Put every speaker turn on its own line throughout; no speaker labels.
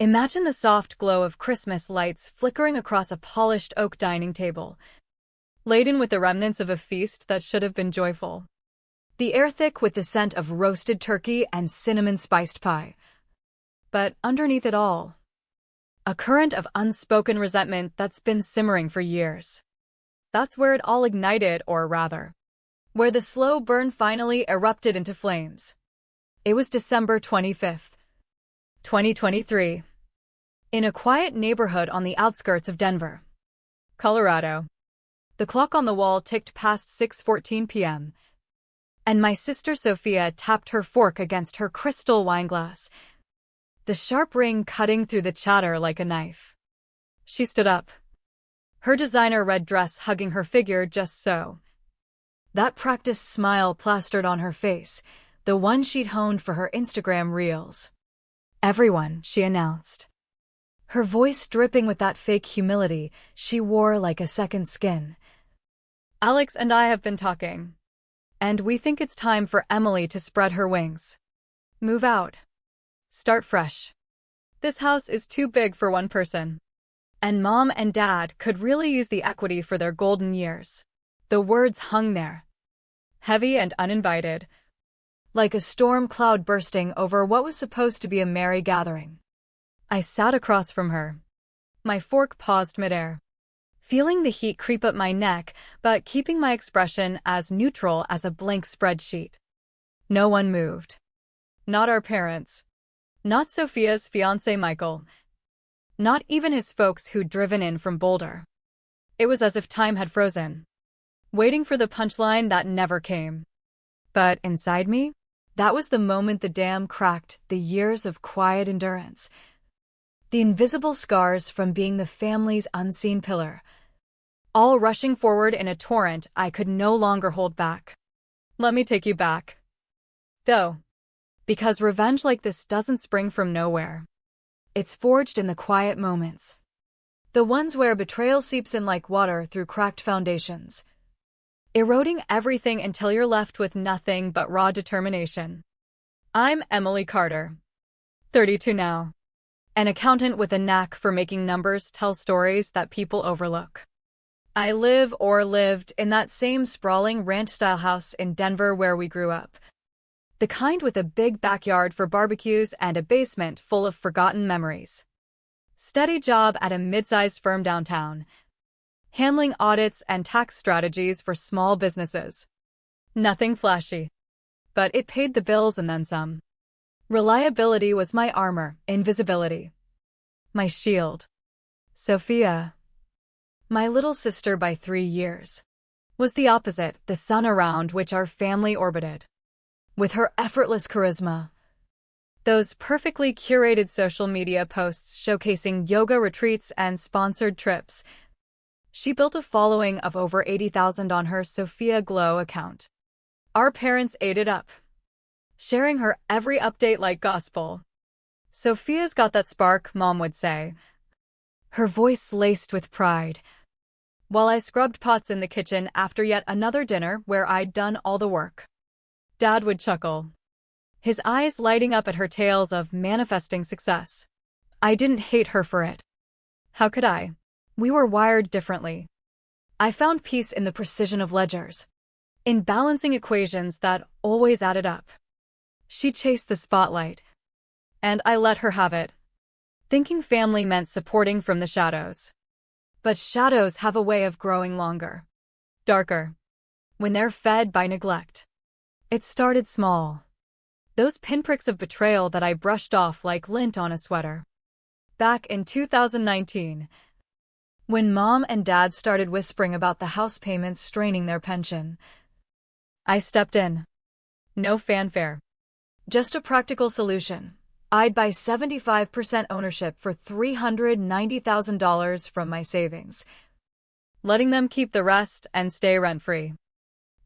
Imagine the soft glow of Christmas lights flickering across a polished oak dining table, laden with the remnants of a feast that should have been joyful. The air thick with the scent of roasted turkey and cinnamon-spiced pie. But underneath it all, a current of unspoken resentment that's been simmering for years. That's where it all ignited, or rather, where the slow burn finally erupted into flames. It was December 25th, 2023. In a quiet neighborhood on the outskirts of Denver, Colorado. The clock on the wall ticked past 6:14 p.m., and my sister Sophia tapped her fork against her crystal wineglass, the sharp ring cutting through the chatter like a knife. She stood up, her designer red dress hugging her figure just so. That practiced smile plastered on her face, the one she'd honed for her Instagram reels. "Everyone," she announced, her voice dripping with that fake humility she wore like a second skin. "Alex and I have been talking, and we think it's time for Emily to spread her wings. Move out. Start fresh. This house is too big for one person. And Mom and Dad could really use the equity for their golden years." The words hung there, heavy and uninvited, like a storm cloud bursting over what was supposed to be a merry gathering. I sat across from her, my fork paused midair, feeling the heat creep up my neck, but keeping my expression as neutral as a blank spreadsheet. No one moved. Not our parents. Not Sophia's fiancé Michael. Not even his folks who'd driven in from Boulder. It was as if time had frozen, waiting for the punchline that never came. But inside me, that was the moment the dam cracked, the years of quiet endurance. The invisible scars from being the family's unseen pillar, all rushing forward in a torrent I could no longer hold back. Let me take you back, though, because revenge like this doesn't spring from nowhere. It's forged in the quiet moments. The ones where betrayal seeps in like water through cracked foundations, eroding everything until you're left with nothing but raw determination. I'm Emily Carter, 32 now, an accountant with a knack for making numbers tell stories that people overlook. I live or lived in that same sprawling ranch-style house in Denver where we grew up. The kind with a big backyard for barbecues and a basement full of forgotten memories. Steady job at a mid-sized firm downtown, handling audits and tax strategies for small businesses. Nothing flashy, but it paid the bills and then some. Reliability was my armor, invisibility my shield. Sophia, my little sister by 3 years, was the opposite, the sun around which our family orbited. With her effortless charisma, those perfectly curated social media posts showcasing yoga retreats and sponsored trips, she built a following of over 80,000 on her Sophia Glow account. Our parents ate it up, sharing her every update like gospel. "Sophia's got that spark," Mom would say, her voice laced with pride, while I scrubbed pots in the kitchen after yet another dinner where I'd done all the work. Dad would chuckle, his eyes lighting up at her tales of manifesting success. I didn't hate her for it. How could I? We were wired differently. I found peace in the precision of ledgers, in balancing equations that always added up. She chased the spotlight, and I let her have it, thinking family meant supporting from the shadows. But shadows have a way of growing longer, darker, when they're fed by neglect. It started small. Those pinpricks of betrayal that I brushed off like lint on a sweater. Back in 2019, when Mom and Dad started whispering about the house payments straining their pension, I stepped in. No fanfare. Just a practical solution. I'd buy 75% ownership for $390,000 from my savings, letting them keep the rest and stay rent-free.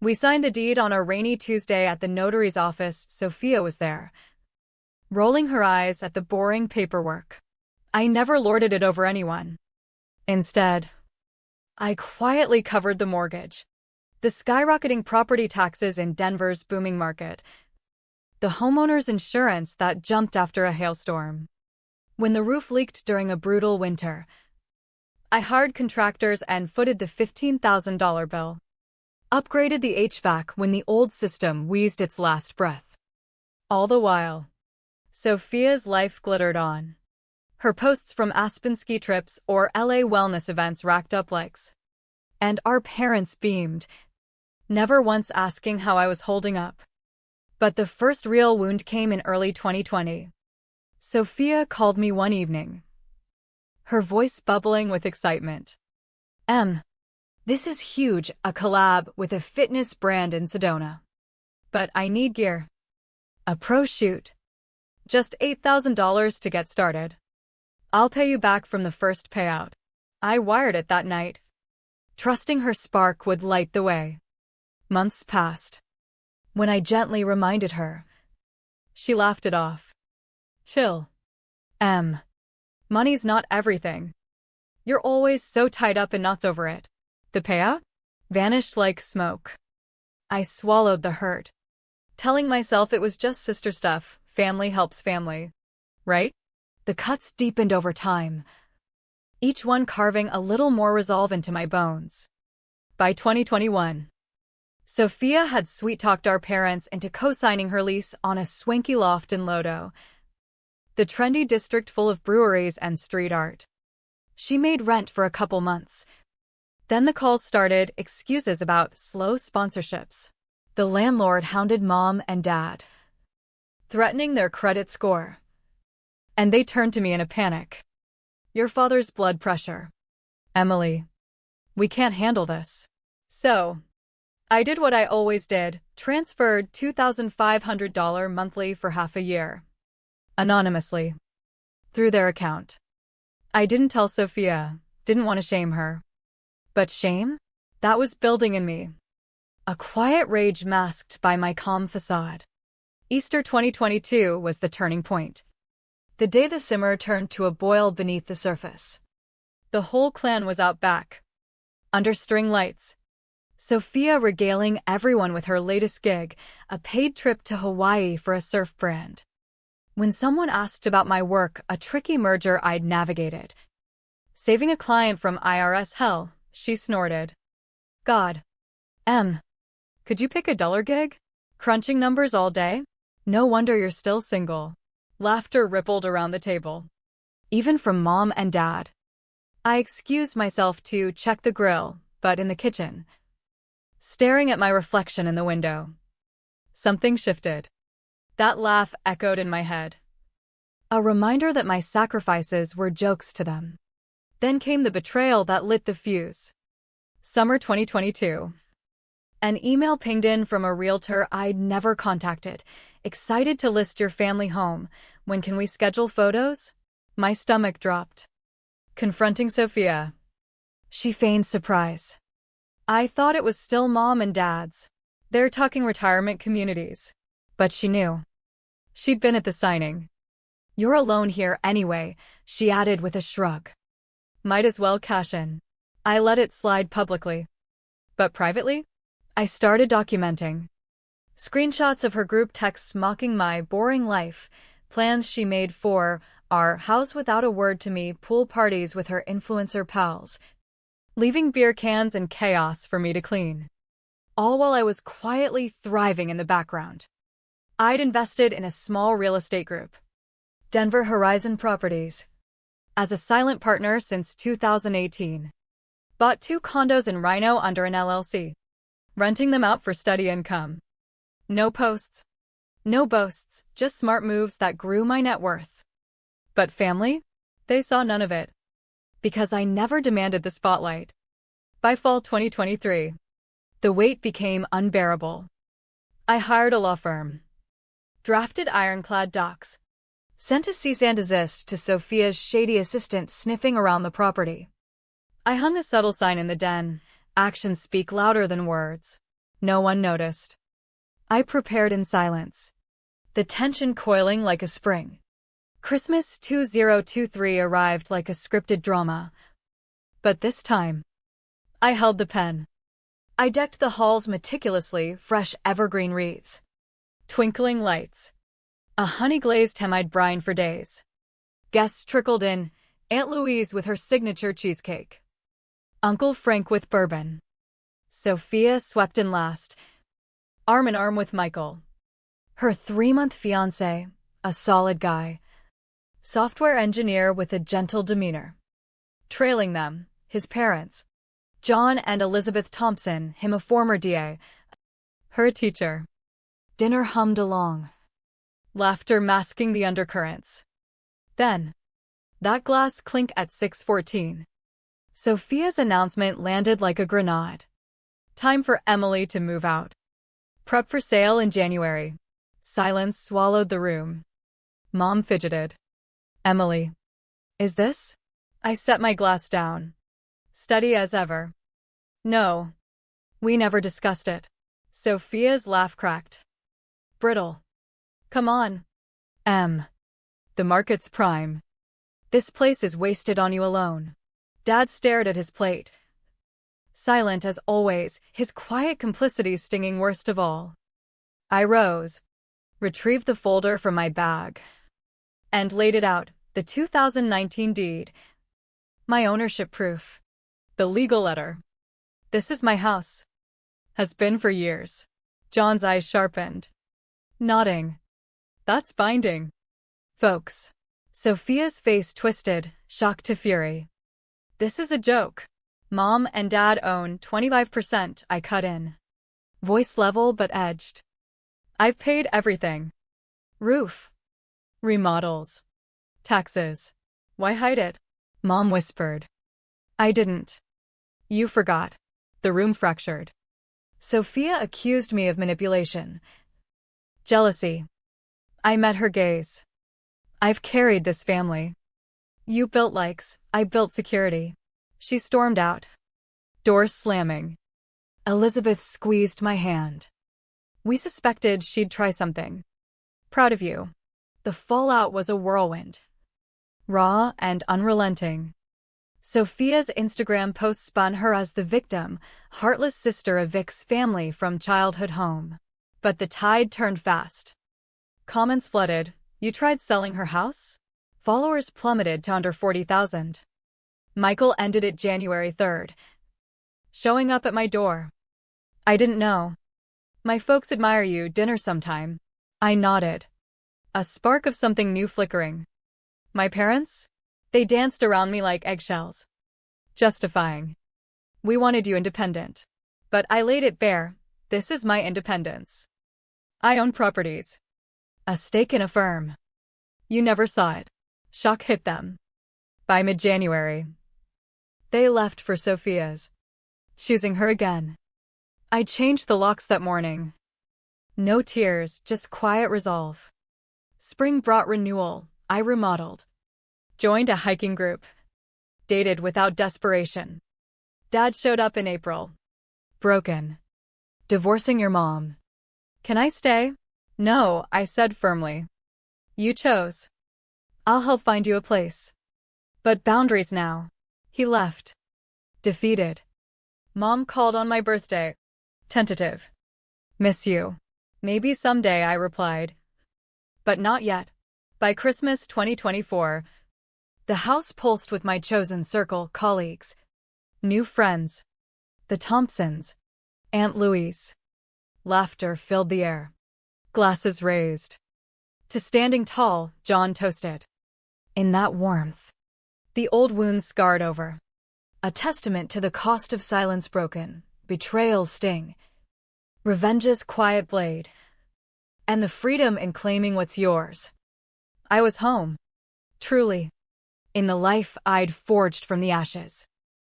We signed the deed on a rainy Tuesday at the notary's office. Sophia was there, rolling her eyes at the boring paperwork. I never lorded it over anyone. Instead, I quietly covered the mortgage, the skyrocketing property taxes in Denver's booming market, the homeowner's insurance that jumped after a hailstorm. When the roof leaked during a brutal winter, I hired contractors and footed the $15,000 bill. Upgraded the HVAC when the old system wheezed its last breath. All the while, Sophia's life glittered on. Her posts from Aspen ski trips or LA wellness events racked up likes. And our parents beamed, never once asking how I was holding up. But the first real wound came in early 2020. Sophia called me one evening, her voice bubbling with excitement. This is huge, a collab with a fitness brand in Sedona. But I need gear. A pro shoot. Just $8,000 to get started. I'll pay you back from the first payout. I wired it that night, trusting her spark would light the way. Months passed. When I gently reminded her, she laughed it off. Chill. Money's not everything. You're always so tied up in knots over it. The payout vanished like smoke. I swallowed the hurt, telling myself it was just sister stuff, family helps family. Right? The cuts deepened over time, each one carving a little more resolve into my bones. By 2021, Sophia had sweet-talked our parents into co-signing her lease on a swanky loft in Lodo, the trendy district full of breweries and street art. She made rent for a couple months. Then the calls started, excuses about slow sponsorships. The landlord hounded mom and dad, threatening their credit score. And they turned to me in a panic. Your father's blood pressure. Emily, we can't handle this. So, I did what I always did, transferred $2,500 monthly for half a year. Anonymously. Through their account. I didn't tell Sophia, didn't want to shame her. But shame? That was building in me. A quiet rage masked by my calm facade. Easter 2022 was the turning point. The day the simmer turned to a boil beneath the surface. The whole clan was out back, under string lights. Sophia regaling everyone with her latest gig, a paid trip to Hawaii for a surf brand. When someone asked about my work, a tricky merger I'd navigated, saving a client from IRS hell, she snorted. God. Could you pick a duller gig? Crunching numbers all day? No wonder you're still single. Laughter rippled around the table, even from mom and dad. I excused myself to check the grill, but in the kitchen, staring at my reflection in the window, something shifted. That laugh echoed in my head. A reminder that my sacrifices were jokes to them. Then came the betrayal that lit the fuse. Summer 2022. An email pinged in from a realtor I'd never contacted. Excited to list your family home. When can we schedule photos? My stomach dropped. Confronting Sophia, she feigned surprise. I thought it was still mom and dad's. They're talking retirement communities. But she knew. She'd been at the signing. You're alone here anyway, she added with a shrug. Might as well cash in. I let it slide publicly. But privately, I started documenting. Screenshots of her group texts mocking my boring life, plans she made for our house without a word to me, pool parties with her influencer pals, leaving beer cans and chaos for me to clean. All while I was quietly thriving in the background. I'd invested in a small real estate group, Denver Horizon Properties, as a silent partner since 2018. Bought 2 condos in Reno under an LLC, renting them out for steady income. No posts, no boasts, just smart moves that grew my net worth. But family? They saw none of it. Because I never demanded the spotlight. By fall 2023, the weight became unbearable. I hired a law firm, drafted ironclad docs, sent a cease and desist to Sophia's shady assistant sniffing around the property. I hung a subtle sign in the den, actions speak louder than words. No one noticed. I prepared in silence, the tension coiling like a spring. Christmas 2023 arrived like a scripted drama. But this time, I held the pen. I decked the halls meticulously, fresh evergreen wreaths, twinkling lights, a honey-glazed hemide brine for days. Guests trickled in, Aunt Louise with her signature cheesecake, Uncle Frank with bourbon. Sophia swept in last, arm in arm with Michael, her 3-month fiancé, a solid guy, software engineer with a gentle demeanor. Trailing them, his parents, John and Elizabeth Thompson, him a former DA, her a teacher. Dinner hummed along, laughter masking the undercurrents. Then, that glass clink at 6:14. Sophia's announcement landed like a grenade. Time for Emily to move out. Prep for sale in January. Silence swallowed the room. Mom fidgeted. Emily. Is this? I set my glass down. Steady as ever. No. We never discussed it. Sophia's laugh cracked. Brittle. Come on. The market's prime. This place is wasted on you alone. Dad stared at his plate. Silent as always, his quiet complicity stinging worst of all. I rose, retrieved the folder from my bag, and laid it out, the 2019 deed. My ownership proof. The legal letter. This is my house. Has been for years. John's eyes sharpened. Nodding. That's binding. Folks. Sophia's face twisted, shock to fury. This is a joke. Mom and Dad own 25%, I cut in. Voice level but edged. I've paid everything. Roof. Remodels. Taxes. Why hide it? Mom whispered. I didn't. You forgot. The room fractured. Sophia accused me of manipulation. Jealousy. I met her gaze. I've carried this family. You built likes, I built security. She stormed out. Door slamming. Elizabeth squeezed my hand. We suspected she'd try something. Proud of you. The fallout was a whirlwind. Raw and unrelenting. Sophia's Instagram post spun her as the victim, heartless sister of Vic's family from childhood home. But the tide turned fast. Comments flooded. You tried selling her house? Followers plummeted to under 40,000. Michael ended it January 3rd. Showing up at my door. I didn't know. My folks admire you, dinner sometime. I nodded. A spark of something new flickering. My parents? They danced around me like eggshells. Justifying. We wanted you independent. But I laid it bare. This is my independence. I own properties. A stake in a firm. You never saw it. Shock hit them. By mid-January, they left for Sophia's. Choosing her again. I changed the locks that morning. No tears, just quiet resolve. Spring brought renewal. I remodeled. Joined a hiking group. Dated without desperation. Dad showed up in April. Broken. Divorcing your mom. Can I stay? No, I said firmly. You chose. I'll help find you a place. But boundaries now. He left. Defeated. Mom called on my birthday. Tentative. Miss you. Maybe someday, I replied. But not yet. By Christmas 2024, the house pulsed with my chosen circle, colleagues, new friends, the Thompsons, Aunt Louise. Laughter filled the air. Glasses raised. To standing tall, John toasted. In that warmth, the old wounds scarred over. A testament to the cost of silence broken, betrayal's sting, revenge's quiet blade, and the freedom in claiming what's yours. I was home. Truly. In the life I'd forged from the ashes.